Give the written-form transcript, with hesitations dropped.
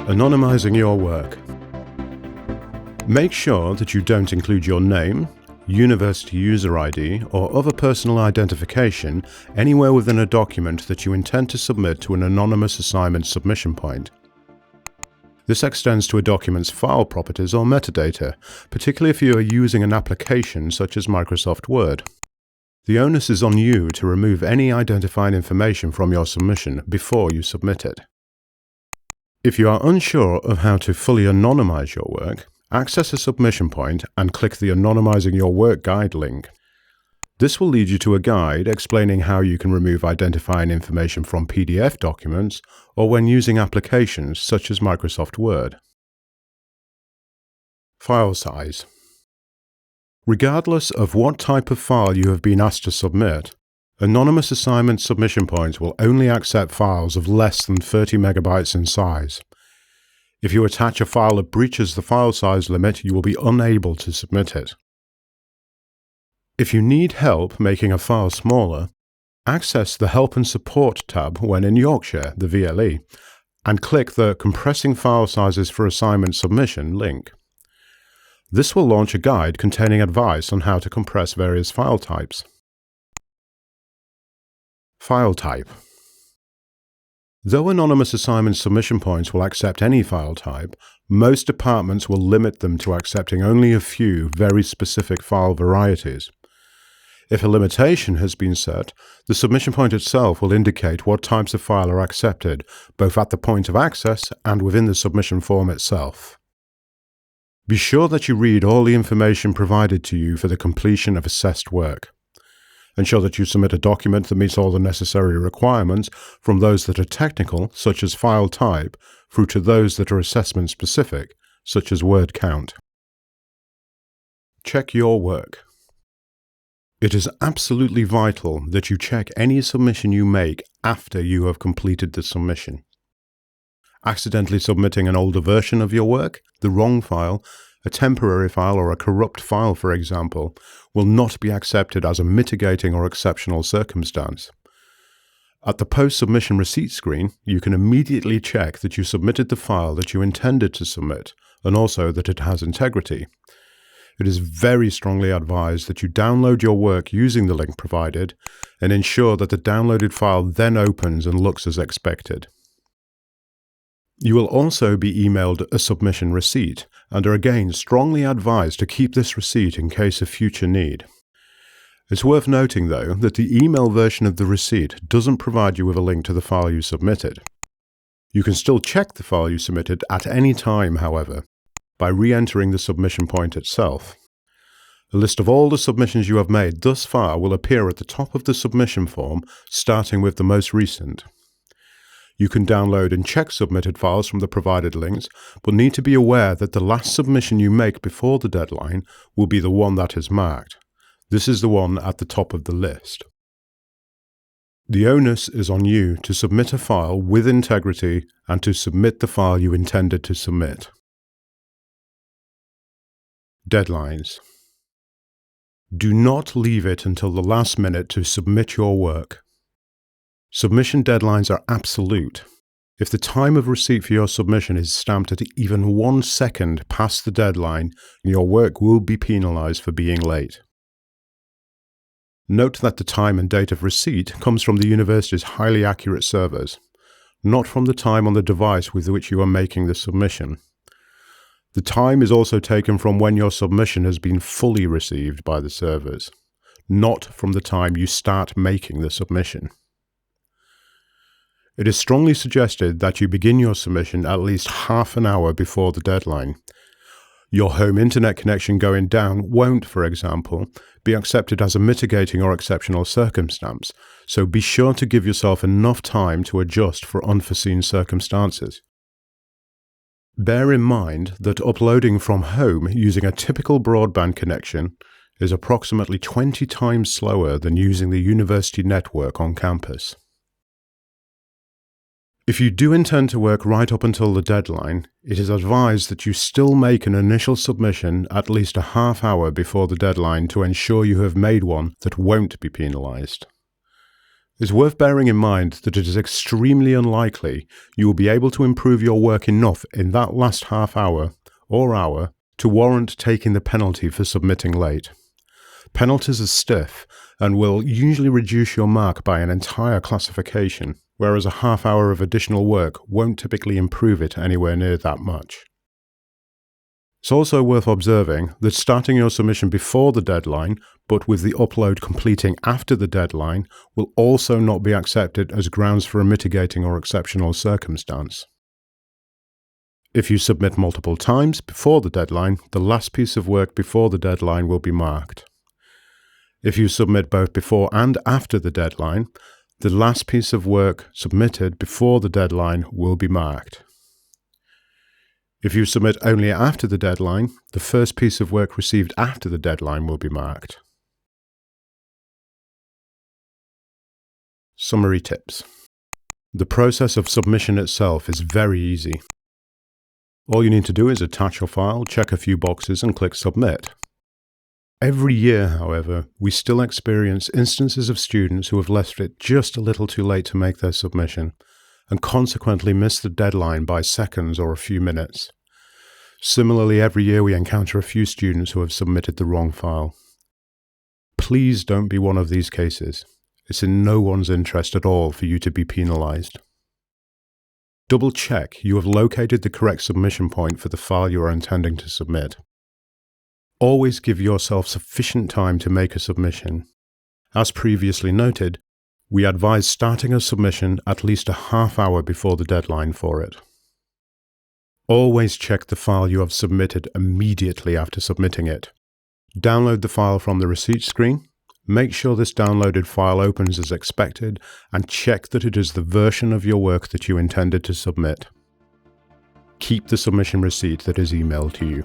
Anonymizing your work. Make sure that you don't include your name, university user ID, or other personal identification anywhere within a document that you intend to submit to an anonymous assignment submission point. This extends to a document's file properties or metadata, particularly if you are using an application such as Microsoft Word. The onus is on you to remove any identifying information from your submission before you submit it. If you are unsure of how to fully anonymize your work, access a submission point and click the Anonymizing Your Work Guide link. This will lead you to a guide explaining how you can remove identifying information from PDF documents or when using applications such as Microsoft Word. File size. Regardless of what type of file you have been asked to submit, anonymous assignment submission points will only accept files of less than 30 megabytes in size. If you attach a file that breaches the file size limit, you will be unable to submit it. If you need help making a file smaller, access the Help and Support tab when in Yorkshare, the VLE, and click the Compressing File Sizes for Assignment Submission link. This will launch a guide containing advice on how to compress various file types. File type. Though anonymous assignment submission points will accept any file type, most departments will limit them to accepting only a few very specific file varieties. If a limitation has been set, the submission point itself will indicate what types of file are accepted, both at the point of access and within the submission form itself. Be sure that you read all the information provided to you for the completion of assessed work. Ensure that you submit a document that meets all the necessary requirements, from those that are technical, such as file type, through to those that are assessment specific, such as word count. Check your work. It is absolutely vital that you check any submission you make after you have completed the submission. Accidentally submitting an older version of your work, the wrong file, a temporary file or a corrupt file, for example, will not be accepted as a mitigating or exceptional circumstance. At the post-submission receipt screen, you can immediately check that you submitted the file that you intended to submit, and also that it has integrity. It is very strongly advised that you download your work using the link provided, and ensure that the downloaded file then opens and looks as expected. You will also be emailed a submission receipt, and are again strongly advised to keep this receipt in case of future need. It's worth noting, though, that the email version of the receipt doesn't provide you with a link to the file you submitted. You can still check the file you submitted at any time, however, by re-entering the submission point itself. A list of all the submissions you have made thus far will appear at the top of the submission form, starting with the most recent. You can download and check submitted files from the provided links, but need to be aware that the last submission you make before the deadline will be the one that is marked. This is the one at the top of the list. The onus is on you to submit a file with integrity and to submit the file you intended to submit. Deadlines. Do not leave it until the last minute to submit your work. Submission deadlines are absolute. If the time of receipt for your submission is stamped at even 1 second past the deadline, your work will be penalized for being late. Note that the time and date of receipt comes from the university's highly accurate servers, not from the time on the device with which you are making the submission. The time is also taken from when your submission has been fully received by the servers, not from the time you start making the submission. It is strongly suggested that you begin your submission at least half an hour before the deadline. Your home internet connection going down won't, for example, be accepted as a mitigating or exceptional circumstance, so be sure to give yourself enough time to adjust for unforeseen circumstances. Bear in mind that uploading from home using a typical broadband connection is approximately 20 times slower than using the university network on campus. If you do intend to work right up until the deadline, it is advised that you still make an initial submission at least a half hour before the deadline to ensure you have made one that won't be penalized. It's worth bearing in mind that it is extremely unlikely you will be able to improve your work enough in that last half hour or hour to warrant taking the penalty for submitting late. Penalties are stiff and will usually reduce your mark by an entire classification, whereas a half hour of additional work won't typically improve it anywhere near that much. It's also worth observing that starting your submission before the deadline, but with the upload completing after the deadline, will also not be accepted as grounds for a mitigating or exceptional circumstance. If you submit multiple times before the deadline, the last piece of work before the deadline will be marked. If you submit both before and after the deadline, the last piece of work submitted before the deadline will be marked. If you submit only after the deadline, the first piece of work received after the deadline will be marked. Summary tips. The process of submission itself is very easy. All you need to do is attach your file, check a few boxes, and click Submit. Every year, however, we still experience instances of students who have left it just a little too late to make their submission, and consequently miss the deadline by seconds or a few minutes. Similarly, every year we encounter a few students who have submitted the wrong file. Please don't be one of these cases. It's in no one's interest at all for you to be penalized. Double check you have located the correct submission point for the file you are intending to submit. Always give yourself sufficient time to make a submission. As previously noted, we advise starting a submission at least a half hour before the deadline for it. Always check the file you have submitted immediately after submitting it. Download the file from the receipt screen. Make sure this downloaded file opens as expected, and check that it is the version of your work that you intended to submit. Keep the submission receipt that is emailed to you.